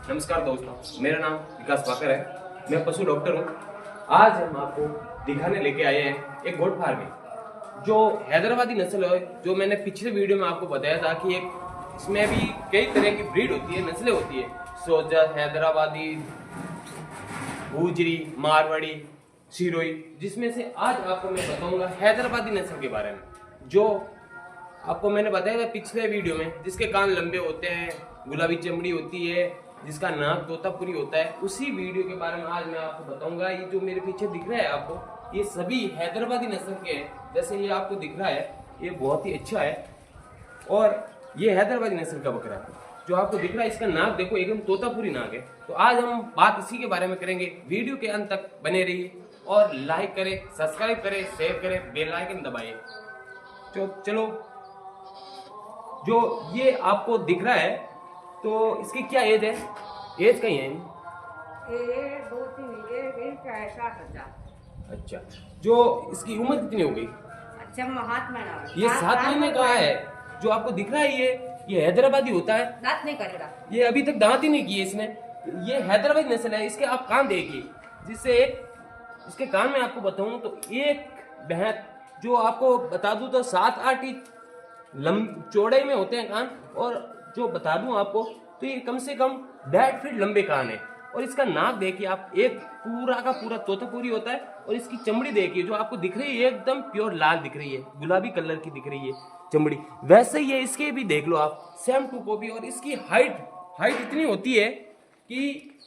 नमस्कार दोस्तों, मेरा नाम विकास वाकर है। मैं पशु डॉक्टर हूँ। आज हम आपको दिखाने लेके आए हैं एक गोट फार्म में जो हैदराबादी नस्ल है। जो मैंने पिछले वीडियो में आपको बताया था कि एक इसमें भी कई तरह की ब्रीड होती है, नस्लें होती है। सोजा, हैदराबादी, गुजरी, मारवाड़ी, सिरोही, जिसमें से आज आपको मैं बताऊंगा हैदराबादी नस्ल के बारे में। जो आपको मैंने बताया था पिछले वीडियो में, जिसके कान लंबे होते हैं, गुलाबी चमड़ी होती है, जिसका नाक तोतापुरी होता है, उसी वीडियो के बारे में आज मैं आपको बताऊंगा। ये जो मेरे पीछे दिख रहा है आपको, ये सभी हैदराबादी नस्ल के हैं। जैसे ये आपको दिख रहा है, ये बहुत ही अच्छा है और ये हैदराबादी नस्ल का बकरा है। जो आपको दिख रहा है, इसका नाक देखो, एकदम तोतापुरी नाक है। तो आज हम बात इसी के बारे में करेंगे। वीडियो के अंत तक बने रहिए और लाइक करें, सब्सक्राइब करें, शेयर करें, बेल आइकन दबाइए। तो चलो, जो ये आपको दिख रहा है, तो इसकी क्या एज है? एज कहीं है? ये 2-3 का है 7,000। अच्छा, जो इसकी उम्र कितनी हो गई? अच्छा, हाथ में ना ये 7 महीने का है। जो आपको दिख रहा है, ये हैदराबादी होता है। दांत नहीं करेगा। ये अभी तक दांत ही नहीं किए इसने। ये हैदराबादी नस्ल है। इसके आप कान देखिए, जिससे इसके कान में आपको बताऊं तो एक भैंस, जो आपको बता दूं तो 7-8 इंच चौड़ाई में होते हैं कान। और जो बता दूं आपको, तो ये कम से कम 1.5 फीट लंबे कान है। और इसका नाक देखिए आप, एक पूरा का पूरा तोतापुरी होता है। और इसकी चमड़ी देखिए, जो आपको दिख रही है, एकदम प्योर लाल दिख रही है, गुलाबी कलर की दिख रही है चमड़ी। वैसे ही है इसके भी, देख लो आप, सेम टू कॉपी। और इसकी हाइट इतनी होती है कि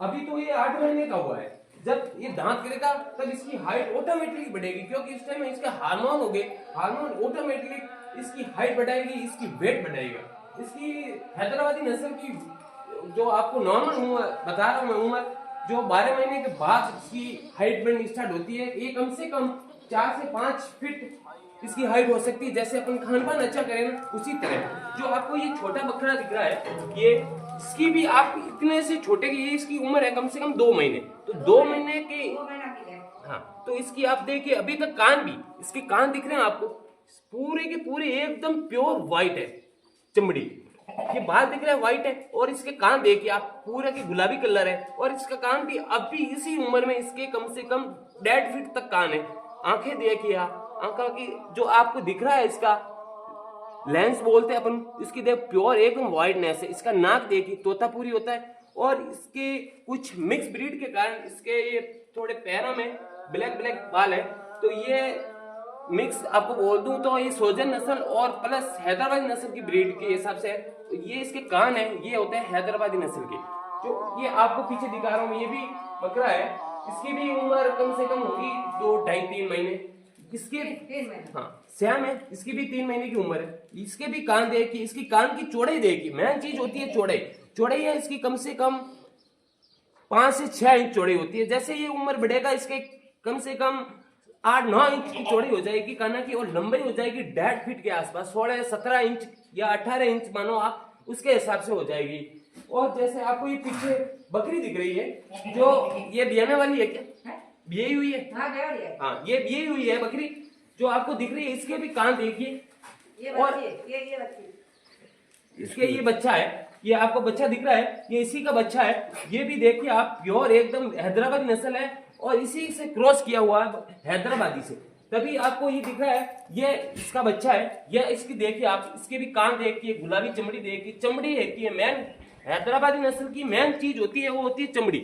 अभी तो ये 8 महीने का हुआ है। जब ये दांत करेगा तब इसकी हाइट ऑटोमेटिकली बढ़ेगी, क्योंकि इस टाइम इसके हार्मोन हो गए। हार्मोन ऑटोमेटिकली इसकी हाइट बढ़ाएगी, इसकी वेट बढ़ाएगा। इसकी हैदराबादी नस्ल की जो आपको नॉर्मल बता रहा हूं मैं उम्र, जो 12 महीने के बाद इसकी हाइट बढ़नी स्टार्ट होती है। ये कम से कम 4 से 5 फीट इसकी हाइट हो सकती है। जैसे अपन खान पान अच्छा करें ना, उसी तरह। जो आपको ये छोटा बकरा दिख रहा है, ये इसकी भी आप इतने से छोटे की, ये इसकी उम्र है कम से कम 2 महीने। तो 2 महीने के, 2 महीना की है। हाँ, तो इसकी आप देखिए, अभी तक कान भी, इसके कान दिख रहे हैं आपको, पूरे के पूरे एकदम प्योर व्हाइट है चमड़ी। ये बाल दिख रहे हैं व्हाइट है। और इसके कान देखिए आप, पूरे के गुलाबी कलर है। और इसका कान भी अभी इसी उम्र में इसके कम से कम 1.5 फीट तक कान है। आंखें देखिए आप, आंखों की जो आपको दिख रहा है, इसका लेंस बोलते हैं अपन, इसकी देख प्योर एकदम व्हाइटनेस है। इसका नाक देखिए, तोतापुरी होता है। और इसके कुछ मिक्स ब्रीड के कारण इसके ये थोड़े पैरों में ब्लैक बाल है। तो ये मिक्स आपको बोल दूं तो ये सोजन नस्ल और प्लस हैदराबादी नस्ल की ब्रीड के हिसाब से है। तो ये इसके कान है, ये होते हैं हैदराबादी नस्ल के। जो ये आपको पीछे दिखा रहा हूँ, ये भी बकरा है। इसकी भी उम्र कम से कम होगी 2-2.5-3 महीने। इसके 3 महीने, हाँ श्याम है, इसकी भी 3 महीने की उम्र है। इसके भी कान देखिए, इसकी कान की चौड़ाई देखिए। मेन चीज होती है चौड़ाई है इसकी कम से कम 5 से 6 इंच चौड़ी होती है। जैसे ये उम्र बढ़ेगा, इसके कम से कम 8-9 इंच की चौड़ी हो जाएगी काना की। और लंबाई हो जाएगी 1.5 फीट के आसपास, 16-17 इंच या 18 इंच मानो आप, उसके हिसाब से हो जाएगी। और जैसे आपको ये पीछे बकरी दिख रही है, जो ये ब्याने वाली है, क्या ब्याई हुई है? हाँ, ये ब्याई हुई है बकरी जो आपको दिख रही है। इसके भी कान देखिए। और ये बच्ची, इसके ये बच्चा है, ये आपको बच्चा दिख रहा है, ये इसी का बच्चा है। ये भी देखिए आप, प्योर एकदम हैदराबादी नस्ल है। और इसी से क्रॉस किया हुआ है हैदराबादी से, तभी आपको ये दिख रहा है। ये इसका बच्चा है। ये इसकी देखिए आप, इसके भी कान देखिए, गुलाबी चमड़ी देखिए। चमड़ी है मेन हैदराबादी नस्ल की मेन चीज होती है, वो होती है चमड़ी।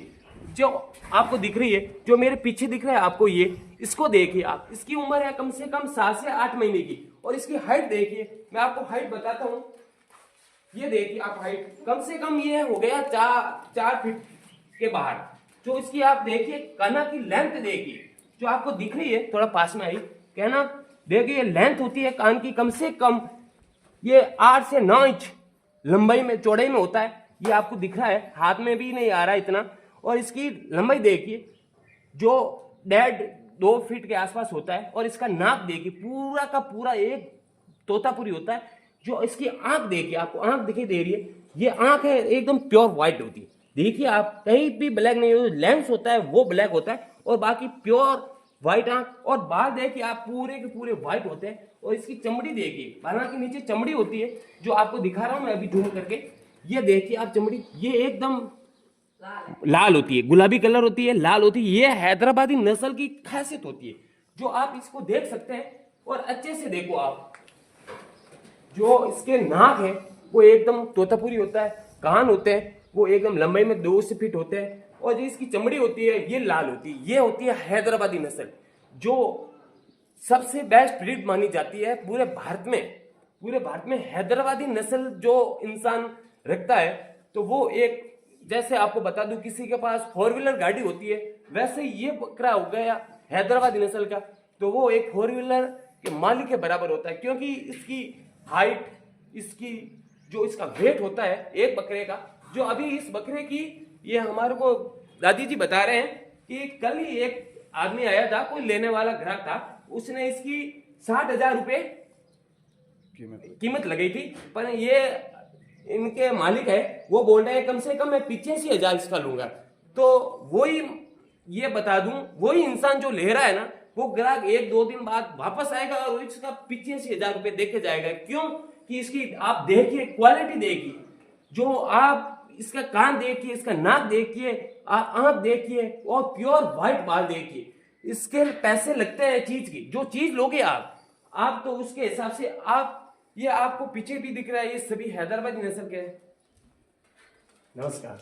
जो आपको दिख रही है, जो मेरे पीछे दिख रहा है आपको, ये इसको देखिए आप, इसकी उम्र है कम से कम 7 से 8 महीने की। और इसकी हाइट देखिए, मैं आपको हाइट बताता हूँ। ये देखिए आप, हाइट कम से कम ये हो गया 4 फीट के बाहर। जो इसकी आप देखिए, काना की लेंथ देखिए, जो आपको दिख रही है, थोड़ा पास में आई, कहना देखिए, लेंथ होती है कान की कम से कम ये 8 से 9 इंच लंबाई में, चौड़ाई में होता है। ये आपको दिख रहा है, हाथ में भी नहीं आ रहा इतना। और इसकी लंबाई देखिए, जो 1.5-2 फीट के आसपास होता है। और इसका नाक देखिए, पूरा का पूरा एक तोतापुरी होता है। जो इसकी आंख देखिए, आपको आंख दिखाई दे रही है, ये आंख है एकदम प्योर व्हाइट होती है। देखिए आप, कहीं भी ब्लैक नहीं हो, लेंस होता है वो ब्लैक होता है। और बाकी प्योर व्हाइट आंख। और बाल देखिए आप, पूरे के पूरे व्हाइट होते हैं। और इसकी चमड़ी देखिए, बालों के नीचे चमड़ी होती है, जो आपको दिखा रहा हूं मैं अभी जूम करके। ये देखिए आप चमड़ी, ये एकदम लाल है। लाल होती है, गुलाबी कलर होती है, लाल होती है। ये हैदराबादी नस्ल की खासियत होती है, जो आप इसको देख सकते हैं। और अच्छे से देखो आप, जो इसके नाक है वो एकदम तोतापुरी होता है, कान होते हैं वो एकदम लंबाई में 2 फीट होते हैं, और जो इसकी चमड़ी होती है ये लाल होती है। ये होती है हैदराबादी नस्ल, जो सबसे बेस्ट ब्रीड मानी जाती है पूरे भारत में। पूरे भारत में हैदराबादी नस्ल जो इंसान रखता है, तो वो एक, जैसे आपको बता दूं किसी के पास 4 व्हीलर गाड़ी होती है, वैसे ये बकरा हो गया हैदराबादी नस्ल का, तो वो एक 4 व्हीलर के मालिक के बराबर होता है। क्योंकि इसकी हाइट, इसकी जो इसका वेट होता है एक बकरे का, जो अभी इस बकरे की, ये हमारे को दादी जी बता रहे हैं कि कल ही एक आदमी आया था, कोई लेने वाला ग्राहक था, उसने इसकी 60,000 रुपए कीमत लगाई थी। पर ये इनके मालिक है, वो बोल रहे हैं कम से कम मैं 85,000 इसका लूंगा। तो वही ये बता दूं, वही इंसान जो ले रहा है ना, वो ग्राहक 1-2 दिन बाद वापस आएगा और इसका 85,000 रुपए दे के जाएगा। क्यों? कि इसकी आप देखिए क्वालिटी, देखिए जो आप इसका कान देखिए, इसका नाक देखिए, आंख देखिए, और प्योर व्हाइट बाल देखिए। इसके पैसे लगते हैं चीज की, जो चीज लोगे आप तो उसके हिसाब से आप, ये आपको पीछे भी दिख रहा है, ये सभी हैदराबादी नस्ल के हैं। नमस्कार।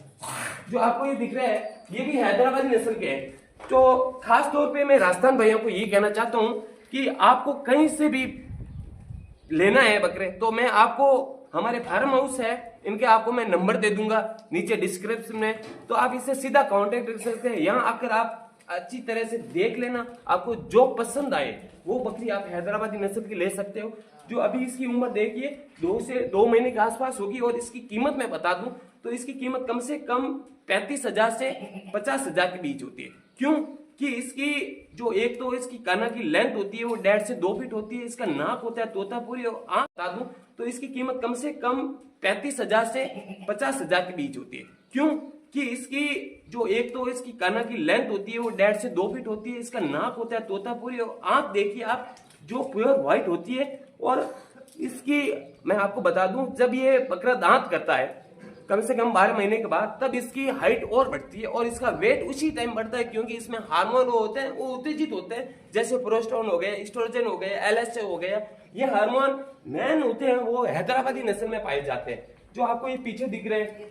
जो आपको ये दिख रहा है ये भी हैदराबादी नस्ल के हैं। तो खास तौर पे मैं राजस्थान भाइयों को ये कहना चाहता हूं कि आपको कहीं से भी लेना है बकरे, तो मैं आपको, हमारे फार्म हाउस है, इनके आपको मैं नंबर दे दूंगा नीचे डिस्क्रिप्शन में, तो आप इससे सीधा कांटेक्ट कर सकते हैं। यहाँ आकर आप अच्छी तरह से देख लेना, आपको जो पसंद आए वो बकरी आप हैदराबादी नस्ल की ले सकते हो। जो अभी इसकी उम्र देखिए 2 से 2 महीने के आसपास होगी, और इसकी कीमत मैं बता दूं तो इसकी कीमत कम से कम 35,000 से 50,000 के बीच होती है। क्यों? कि इसकी जो, एक तो इसकी काना की लेंथ होती है वो 1.5 से 2 फीट होती है, इसका नाक होता है तोतापुरी, और आंख बता दूं तो इसकी कीमत कम से कम 35,000 से 50,000 के बीच होती है। क्यों? कि इसकी जो, एक तो इसकी काना की लेंथ होती है वो 1.5 से 2 फीट होती है, इसका नाक होता है तोतापुरी, और आंख देखिए आप जो प्योर व्हाइट होती है। और इसकी मैं आपको बता दूं, जब ये बकरा दांत करता है कम से कम 12 महीने के बाद, तब इसकी हाइट और बढ़ती है और इसका वेट उसी टाइम बढ़ता है, क्योंकि इसमें हार्मोन होते हैं, वो उत्तेजित होते हैं, जैसे प्रोस्टेरोन हो गया, एस्ट्रोजन हो गया, LH हो गया। ये हार्मोन मैन होते हैं, वो हैदराबादी नस्ल में पाए जाते हैं। जो आपको ये पीछे दिख रहे हैं,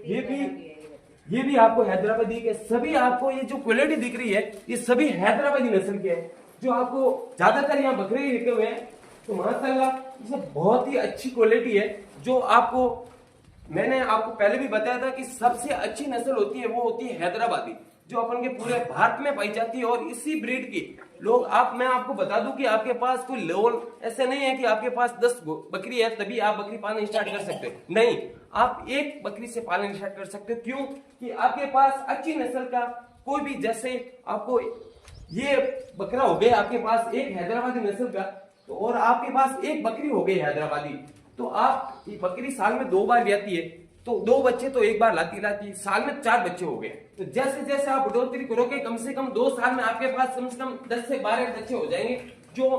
ये भी आपको हैदराबादी के, सभी आपको ये जो क्वालिटी दिख रही है ये सभी हैदराबादी नस्ल के हैं। जो आपको ज्यादातर यहाँ बकरे रखे हुए हैं, तो माशाल्लाह इसमें बहुत ही अच्छी क्वालिटी है। जो आपको, मैंने आपको पहले भी बताया था कि सबसे अच्छी नस्ल होती है वो होती है हैदराबादी, जो अपन के पूरे भारत में पाई जाती है। और इसी ब्रीड की लोग, मैं आपको बता दूं कि आपके पास कोई लोन ऐसे नहीं है कि आपके पास 10 बकरी है तभी आप बकरी पालन स्टार्ट कर सकते हो। नहीं, आप एक बकरी से पालन स्टार्ट कर सकते हो। क्यों? कि आपके पास अच्छी नस्ल का कोई भी, जैसे आपको ये बकरा हो गया आपके पास एक हैदराबादी नस्ल का, तो और आपके पास एक बकरी हो गई हैदराबादी, तो आप, ये बकरी साल में 2 बार ब्याती है, तो 2 बच्चे तो एक बार लाती साल में 4 बच्चे हो गए। तो जैसे जैसे आप बढ़ोतरी करोगे, कम से कम 2 साल में आपके पास कम से कम 10 से 12 बच्चे हो जाएंगे, जो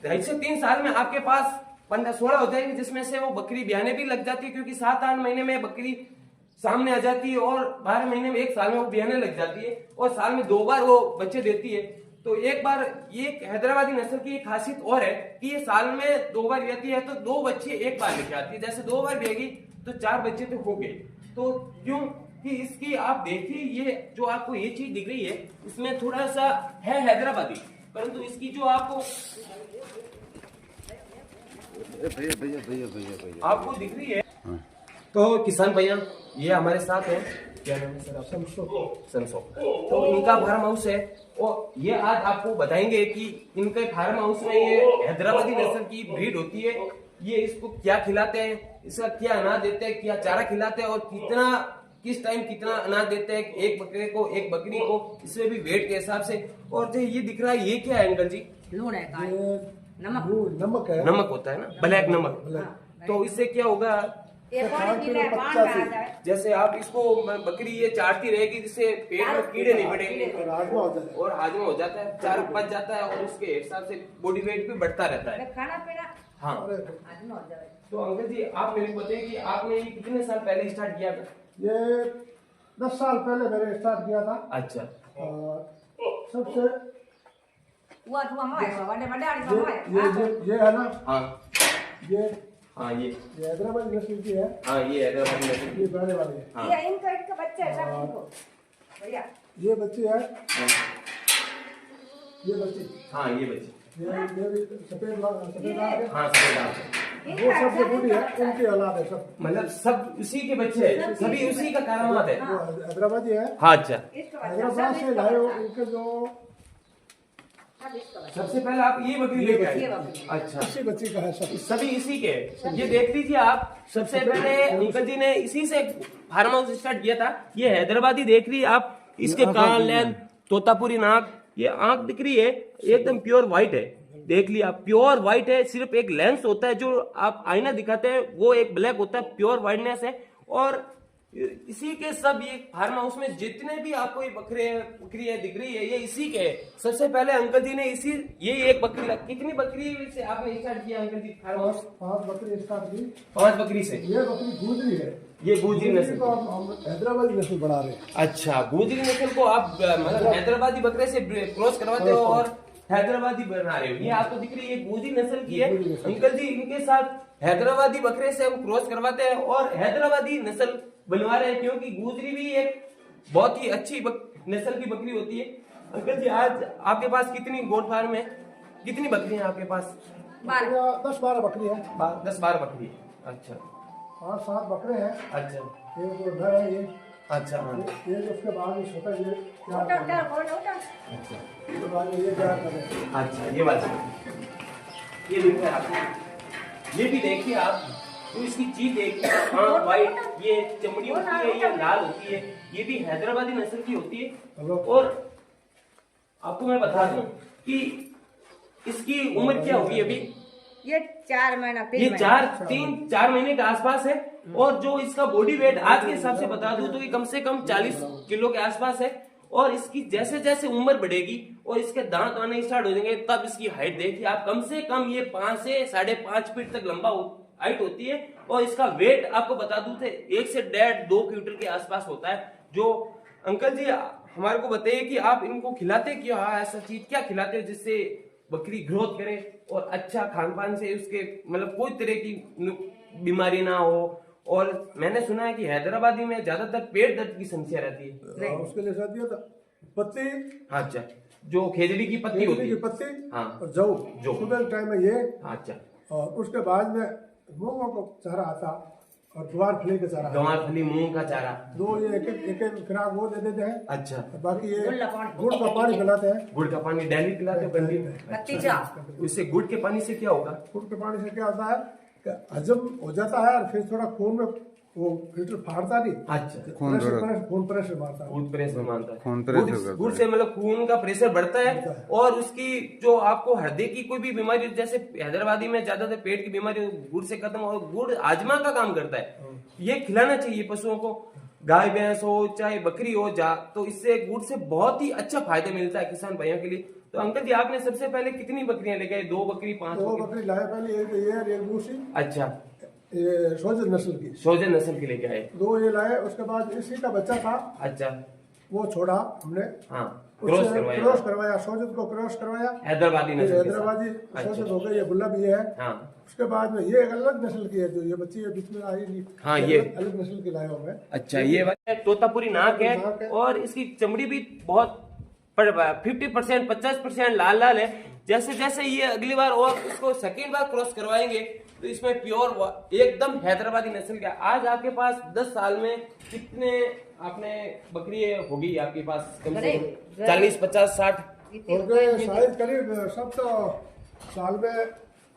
2.5 से 3 साल में आपके पास 15-16 हो जाएंगे, जिसमें से वो बकरी ब्याने भी लग जाती है, क्योंकि 7-8 महीने में बकरी सामने आ जाती है, और 12 महीने में, 1 साल में वो ब्याने लग जाती है, और साल में 2 बार वो बच्चे देती है। तो एक बार, ये हैदराबादी नस्ल की एक खासियत और है कि ये साल में 2 बार ब्याती है, तो 2 बच्चे एक बार लेके आती है। जैसे 2 बार ब्याएगी तो 4 बच्चे तो हो गए। तो क्यों? कि इसकी आप देखिए, ये जो आपको ये चीज दिख रही है, इसमें थोड़ा सा है हैदराबादी, परंतु इसकी जो आपको भैया आपको दिख रही है। तो किसान भैया ये हमारे साथ है, क्या नाम है सर आपका? संसो। तो इनका फार्म हाउस है, और ये आज आपको बताएंगे कि इनके फार्म हाउस में ये हैदराबादी नस्ल की ब्रीड होती है, ये इसको क्या खिलाते हैं, इसका क्या अनाज देते हैं, क्या चारा खिलाते हैं, और कितना, किस टाइम कितना अनाज देते हैं एक बकरे को, एक बकरी को, इसमें भी वेट के हिसाब से। और जो ये दिख रहा है ये क्या है अंकल जी? लूण है, नमक है, नमक होता है ना, ब्लैक नमक। तो इससे क्या होगा, ये पानी पीना है, पान में आ जाए। जैसे आप इसको, बकरी ये चाटती रहेगी, जिससे पेट में कीड़े नहीं पड़ेंगे और हाजमा हो जाता है, चारा पच जाता है, और उसके हिसाब से बॉडी वेट भी बढ़ता रहता है। खाना पीना, हाँ, हाजमा हो जाए। तो अंकल जी आप मेरे को बताइए कि आपने ये कितने साल पहले स्टार्ट किया था? ये 10 साल पहले मैंने स्टार्ट किया था। अच्छा। और सबसे हुआ बड़े बड़े आदमी हुआ ये है ना, हाँ ये हाँ ये हैदराबाद नस्ल की है। हाँ ये हैदराबादी नस्ल ये की। पहले वाली है। हाँ ये इनके बच्चे हैं सब इनको बढ़िया। ये बच्ची है, हाँ, ये बच्ची, हाँ ये बच्ची, ये भी सफेद लाल है। हाँ सफेद आँख। वो सबसे बूढ़ी है, उनकी औलाद है सब। मतलब सब उसी के बच्चे हैं, सभी उसी का करामात है। वो हैदराबादी है। हाँ अच्छा। इसके बच्चे हैदराबाद से लाए हो उनके जो सब इसके बच्चे। सबसे पहले आप ये बकरी लेके आए? ये बकरी। अच्छा, इसी बच्ची का है सब। सभी इसी के हैं। ये देख लीजिए आप, सबसे पहले अंकल जी ने इसी से फार्म हाउस स्टार्ट किया था। ये हैदराबादी देख रही है आप, इसके कान, लेंथ, तोतापुरी नाक, ये आंख दिख रही है एकदम प्योर व्हाइट है। देख लिया आप, प्योर व्हाइट है। सिर्फ एक लेंस होता है जो आप आईना दिखाते हैं, वो एक ब्लैक होता है, प्योर व्हाइटनेस है। और इसी के सब ये फार्म हाउस में जितने भी आपको ये बकरी है दिख रही है, ये इसी के है। सबसे पहले अंकल जी ने इसी ये एक बकरी, कितनी बकरी से आपने स्टार्ट किया अंकल जी फार्म हाउस? 5 बकरी स्टार्ट की। 5 बकरी से। ये बकरी गुजरी है। ये गुजरी नस्ल को हम हैदराबादी नस्ल बढ़ा रहे हैं। अच्छा, गुजरी नस्ल को आप मतलब हैदराबादी बकरे से क्रॉस करवाते हो और हैदराबादी बना रहे हो। ये आपको दिख रही है गुजरी नस्ल की है अंकल जी। इनके साथ हैदराबादी बकरे से हम क्रॉस करवाते हैं और हैदराबादी नस्ल बनवा रहे हैं, क्योंकि गुजरी भी एक बहुत ही अच्छी नस्ल की बकरी होती है। अंकल जी आज आपके पास कितनी गोट फार्म है, कितनी बकरी है आपके पास? 10-12 बकरी है। 10-12 बकरी है। अच्छा, 8-7 बकरे हैं। अच्छा, ये जो नर है ये। अच्छा, हाँ, ये जो उसके बाद ये छोटा ये उठा क्या उठा उठा। अच्छा, उसके बाद ये क्या कर रहे हैं। अच्छा, ये बात ये दिख रहा है आपको। ये भी देखिए आप, तो इसकी चीज देखिए, हाँ वाइट, ये चमड़ी होती है, ये लाल होती है, ये भी हैदराबादी नस्ल की होती है। और आपको मैं बता दूं कि इसकी उम्र क्या होगी अभी? ये 4 महीना 3 ये महीना 4 महीने के आसपास है। और जो इसका बॉडी वेट आज के हिसाब से बता दूं तो ये कम से कम 40 किलो के आसपास है। और इसकी जैसे जैसे उम्र बढ़ेगी और इसके दांत आने स्टार्ट हो जाएंगे, तब इसकी हाइट देखिए आप, कम से कम ये 5 से 5.5 फीट तक लंबा हाइट होती है। और इसका वेट आपको बता दूं थे 1 से 1.5-2 क्विंटल के आसपास होता है। जो अंकल जी हमारे को बताइए कि आप इनको खिलाते क्या, ऐसा चीज क्या खिलाते हो जिससे बकरी ग्रोथ करे और अच्छा खान पान से उसके मतलब कोई तरह की बीमारी ना हो? और मैंने सुना है कि हैदराबादी में ज्यादातर पेट दर्द की समस्या रहती है। उसके लिए साथ दिया था पत्ती। अच्छा, जो खेजड़ी की पत्ती होती है, पत्ती, हाँ, और जौ सुबह टाइम में ये। अच्छा, और उसके बाद में मूंगों को चारा आता और गवार फली का चारा। गंवार फली, मूंग का चारा, दो ये एक खुराक वो दे देते हैं। अच्छा, और बाकी ये गुड़ का गुड़ का पानी पिलाते हैं। गुड़ का पानी डेली पिलाते हो कंटिन्यू? पत्ती चाह। उससे गुड़ के पानी से क्या होगा? गुड़ के पानी से क्या होता है कि हजम हो जाता है और फिर थोड़ा खून में वो फिल्टर फाड़ता नहीं। अच्छा, खून प्रेशर मारता है। खून प्रेशर मानता है, खून प्रेशर करता गुड़ से मतलब खून का प्रेशर बढ़ता है। और उसकी जो आपको हृदय की कोई भी बीमारी, जैसे हैदराबादी में ज्यादातर पेट की बीमारी गुड़ से खत्म, और गुड़ आजमा का काम करता है। ये खिलाना चाहिए पशुओं को, गाय भैंस हो चाहे बकरी हो तो इससे गुड़ से बहुत ही अच्छा फायदा मिलता है किसान भाइयों के लिए। तो अंकल जी आपने सबसे पहले कितनी बकरियां लेके आए? 2 बकरी, 5 दो बकरी? बकरी लाए पहले, एक ये और एक दूसरी, अच्छा, ये सोजन नस्ल की। सोजन नस्ल के लेके आए। 2 ये लाए। उसके बाद इसी का बच्चा था, अच्छा, वो छोड़ा हमने। हाँ, क्रॉस करवाया, क्रॉस करवाया, सोजत को क्रॉस करवाया। हैदराबादी नस्ल के साथ। हैदराबादी सोजत हो गई, ये गुलाबी है। हाँ, उसके बाद में ये एक अलग नस्ल की है, जो ये बच्ची है बीच में आई नहीं। हाँ, ये अलग नस्ल की लाया हूँ मैं। अच्छा, ये वाला तोतापुरी नाक नाक है है। और इसकी चमड़ी भी बहुत 50% 50% लाल लाल है। जैसे जैसे ये अगली बार और इसको सेकेंड बार क्रॉस करवाएंगे तो इसमें प्योर एकदम हैदराबादी नस्ल का। आज आपके पास 10 साल में कितने आपने बकरी होगी आपके पास? कम से कम 40, 50, 60 हो गए शायद करीब। सब तो साल में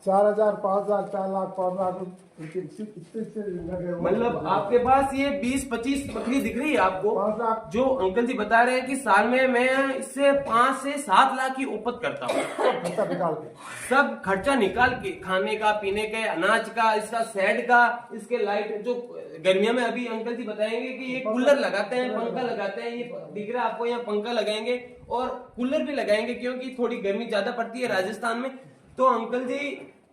4,000, 5,000, 4 लाख, 5 लाख इतने लगे हुए। मतलब आपके पास ये 20-25 बकरी दिख रही है आपको, 5 लाख। जो अंकल जी बता रहे हैं कि साल में मैं इससे 5 से 7 लाख की उपज करता हूँ। खर्चा निकाल के, सब खर्चा निकाल के, खाने का, पीने के, अनाज का, इसका शेड का, इसके लाइट, जो गर्मियों में अभी अंकल जी बताएंगे कि ये कूलर लगाते हैं, पंखा लगाते हैं। ये दिख रहा है आपको, यहाँ पंखा लगाएंगे और कूलर भी लगाएंगे क्योंकि थोड़ी गर्मी ज्यादा पड़ती है राजस्थान में। तो अंकल जी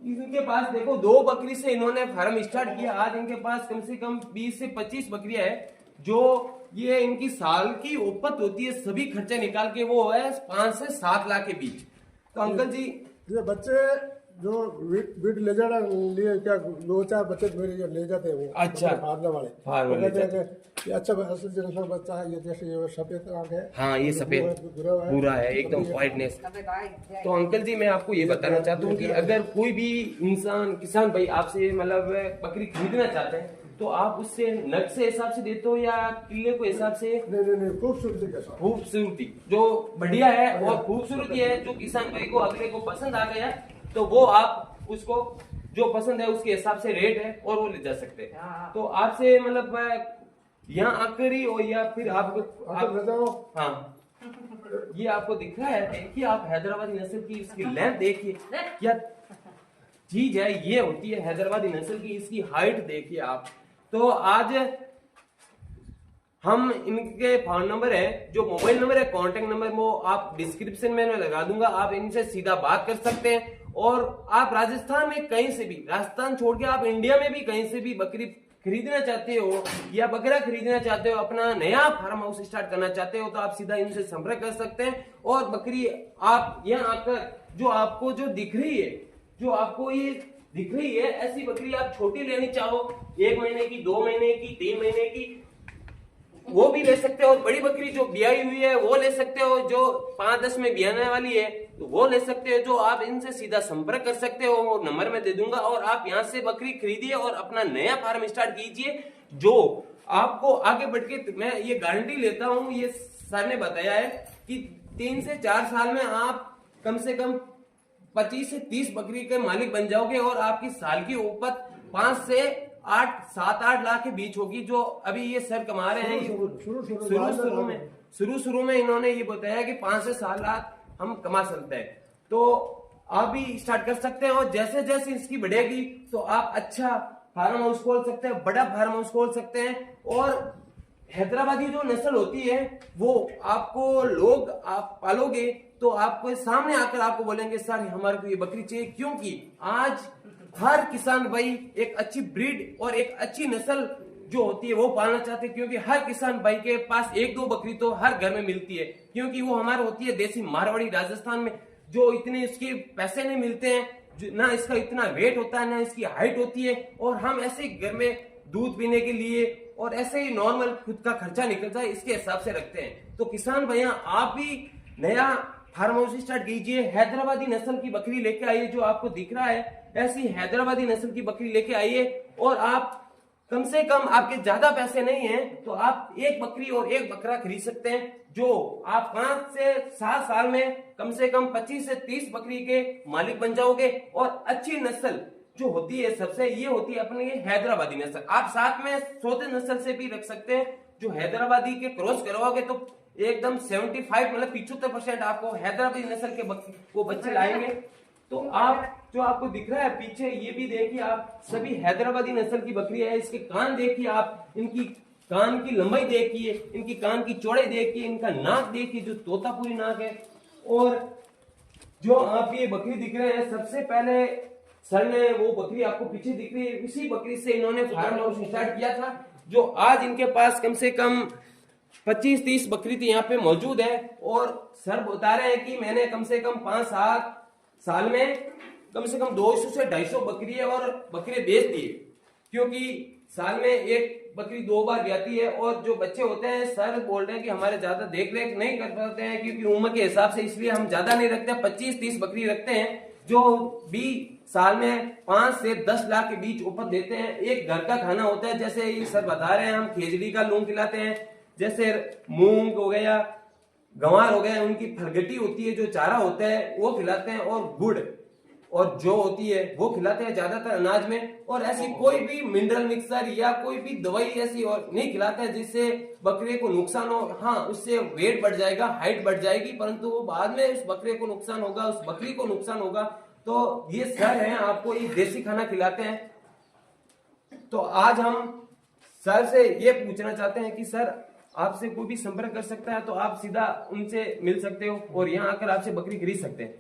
इनके पास देखो 2 बकरी से इन्होंने फार्म स्टार्ट किया। आज इनके पास कम से कम 20 से 25 बकरियां है, जो ये इनकी साल की उपत होती है, सभी खर्चे निकाल के वो है 5 से 7 लाख के बीच। तो अंकल जी ये बच्चे जो बीट ले जाना लिए क्या 2-4 बच्चे मेरे जो ले जाते हैं वो अच्छा। फार्मर वाले फार्मर वो ले कहते हैं कि ये अच्छा असल जनरल बच्चा है, ये जैसे ये सफेद आंख है, हाँ, ये सफेद पूरा है एकदम व्हाइटनेस। तो अंकल जी मैं आपको ये बताना चाहता हूँ कि अगर कोई भी इंसान किसान भाई आपसे मतलब बकरी खरीदना चाहते हैं तो आप उससे नग से हिसाब से देते हो या किले को हिसाब से? नहीं खूबसूरती के साथ, खूबसूरती जो बढ़िया है और खूबसूरती है, जो किसान भाई को अगले को पसंद आ गया तो वो आप उसको जो पसंद है उसके हिसाब से रेट है और वो ले जा सकते हैं। तो आपसे मतलब यहाँ आकर ही और या फिर आप ले जाओ। हाँ, ये आपको दिख रहा है, देखिए आप हैदराबादी नस्ल की इसकी लेंथ देखिए क्या चीज है, ये होती है हैदराबादी नस्ल की। इसकी हाइट देखिए आप। तो आज हम इनके फोन नंबर है, जो मोबाइल नंबर है, कांटेक्ट नंबर वो आप डिस्क्रिप्शन में मैं लगा दूंगा, आप इनसे सीधा बात कर सकते हैं। और आप राजस्थान में कहीं से भी, राजस्थान छोड़ के आप इंडिया में भी कहीं से भी बकरी खरीदना चाहते हो या बकरा खरीदना चाहते हो, अपना नया फार्म हाउस स्टार्ट करना चाहते हो, तो आप सीधा इनसे संपर्क कर सकते हैं। और बकरी आप यहाँ आकर जो आपको जो दिख रही है, जो आपको ये दिख रही है, ऐसी बकरी आप छोटी लेनी चाहो 1 महीने की, 2 महीने की, 3 महीने की, वो भी ले सकते हो। बड़ी बकरी जो ब्याई हुई है वो ले सकते हो, जो 5-10 में ब्याने वाली है तो वो ले सकते हो। जो आप इनसे सीधा संपर्क कर सकते हो, वो नंबर में दे दूंगा और आप यहाँ से बकरी खरीदिए और अपना नया फार्म स्टार्ट कीजिए। जो आपको आगे बढ़ के मैं ये गारंटी लेता हूँ, ये सर ने बताया है कि 3 से 4 साल में आप कम से कम 25 से 30 बकरी के मालिक बन जाओगे और आपकी साल की उपज 5 से 7-8 लाख के बीच होगी, जो अभी ये सर कमा रहे हैं। शुरू में इन्होंने ये बताया कि 5 से 7 लाख हम कमा सकते हैं। तो आप भी स्टार्ट कर सकते हैं और जैसे जैसे इसकी बढ़ेगी तो आप अच्छा फार्म हाउस खोल सकते हैं, बड़ा फार्म हाउस खोल सकते हैं। और हैदराबादी जो नस्ल होती है वो आपको लोग आप पालोगे तो आपको सामने आकर आपको बोलेंगे सर हमारे को ये बकरी चाहिए, क्योंकि आज हर किसान भाई एक अच्छी ब्रीड और एक अच्छी नस्ल जो होती है वो पालना चाहते हैं। क्योंकि हर किसान भाई के पास 1-2 बकरी तो हर घर में मिलती है, क्योंकि वो हमारे होती है देसी मारवाड़ी। राजस्थान में जो इतने इसके पैसे नहीं मिलते हैं, ना इसका इतना वेट होता है, ना इसकी हाइट होती है, और हम ऐसे ही घर में दूध पीने के लिए और ऐसे ही नॉर्मल खुद का खर्चा निकलता है इसके हिसाब से रखते हैं। तो किसान भैया आप भी नया फार्म हाउस स्टार्ट कीजिए, हैदराबादी नस्ल की बकरी लेके आइए, जो आपको दिख रहा है ऐसी हैदराबादी नस्ल की बकरी लेके आइए। और आप कम से कम आपके ज्यादा पैसे नहीं है तो आप 1 बकरी और 1 बकरा खरीद सकते हैं, जो आप 5 से 7 साल में कम से कम 25 से 30 बकरी के मालिक बन जाओगे। और अच्छी नस्ल जो होती है सबसे, ये होती है अपनी हैदराबादी नस्ल। आप साथ में सोते नस्ल से भी रख सकते हैं, जो हैदराबादी के क्रॉस करवाओगे तो एकदम 75 मतलब 75% आपको हैदराबादी नस्ल के वो बच्चे लाएंगे। तो आप जो आपको दिख रहा है पीछे, ये भी देखिए आप, सभी हैदराबादी नस्ल की बकरी है। इसके कान देखिए आप, इनकी कान की लंबाई देखिए, इनकी कान की चौड़ाई देखिए, इनका नाक देखिए जो तोतापुरी नाक है। और जो आप ये बकरी दिख रहे हैं, सबसे पहले सर ने वो बकरी आपको पीछे दिख रही है, उसी बकरी से इन्होंने फार्म हाउस स्टार्ट किया था, जो आज इनके पास कम से कम 25-30 बकरी थी यहाँ पे मौजूद है। और सर बता रहे हैं कि मैंने कम से कम 5-7 साल में कम से कम 200 से 250 बकरी और बकरे बेच दिए, क्योंकि साल में एक बकरी 2 बार ब्याती है। और जो बच्चे होते हैं सर बोल रहे हैं कि हमारे ज्यादा देख रेख नहीं कर पाते हैं क्योंकि उम्र के हिसाब से, इसलिए हम ज्यादा नहीं रखते, 25-30 बकरी रखते हैं, जो भी साल में 5 से 10 लाख के बीच उपज देते हैं। एक घर का खाना होता है, जैसे ये सर बता रहे हैं, हम खेजड़ी का लूंग खिलाते हैं, जैसे मूंग हो गया, गंवार हो गया, उनकी फलगटी होती है जो चारा होता है वो खिलाते हैं, और गुड़ और जो होती है वो खिलाते हैं ज्यादातर अनाज में। और ऐसी कोई भी मिनरल मिक्सर या कोई भी दवाई ऐसी और नहीं खिलाते हैं जिससे बकरे को नुकसान हो। हाँ, उससे वेट बढ़ जाएगा, हाइट बढ़ जाएगी, परंतु वो बाद में उस बकरे को नुकसान होगा, उस बकरी को नुकसान होगा। तो ये सर हैं, आपको ये देसी खाना खिलाते हैं। तो आज हम सर से ये पूछना चाहते हैं कि सर आपसे कोई भी संपर्क कर सकता है, तो आप सीधा उनसे मिल सकते हो और यहाँ आकर आपसे बकरी खरीद सकते हैं।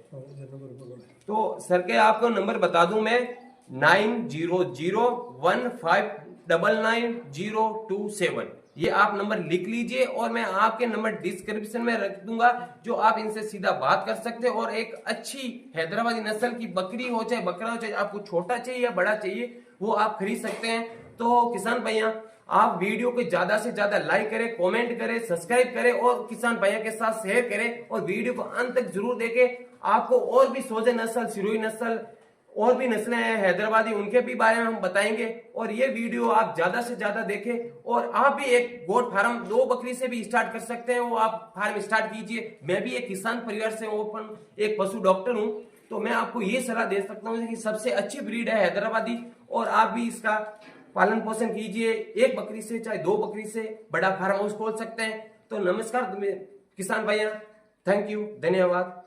तो सर के आपको नंबर बता दूं मैं, 9001599027। ये आप नंबर लिख लीजिए और मैं आपके नंबर डिस्क्रिप्शन में रख दूंगा, जो आप इनसे सीधा बात कर सकते हो। और एक अच्छी हैदराबादी नस्ल की बकरी हो चाहे बकरा हो, चाहे आपको छोटा चाहिए या बड़ा चाहिए, वो आप खरीद सकते हैं। तो किसान भैया, आप वीडियो को ज्यादा से ज्यादा लाइक करें, कमेंट करें, सब्सक्राइब करें और किसान भैया के साथ शेयर करें और वीडियो को अंत तक जरूर देखें। आपको और भी सोजे नस्ल, सिरोही नस्ल और भी नस्लें हैं हैदराबादी, उनके भी बारे में हम बताएंगे। और ये वीडियो आप ज्यादा से ज्यादा देखें और आप भी एक गोट फार्म 2 बकरी से भी स्टार्ट कर सकते हैं, वो आप फार्म स्टार्ट कीजिए। मैं भी एक किसान परिवार से हूँ, एक पशु डॉक्टर हूँ, तो मैं आपको ये सलाह दे सकता हूँ कि सबसे अच्छी ब्रीड है हैदराबादी और आप भी इसका पालन पोषण कीजिए। 1 बकरी से चाहे 2 बकरी से बड़ा फार्म हाउस खोल सकते हैं। तो नमस्कार किसान भैया, थैंक यू, धन्यवाद।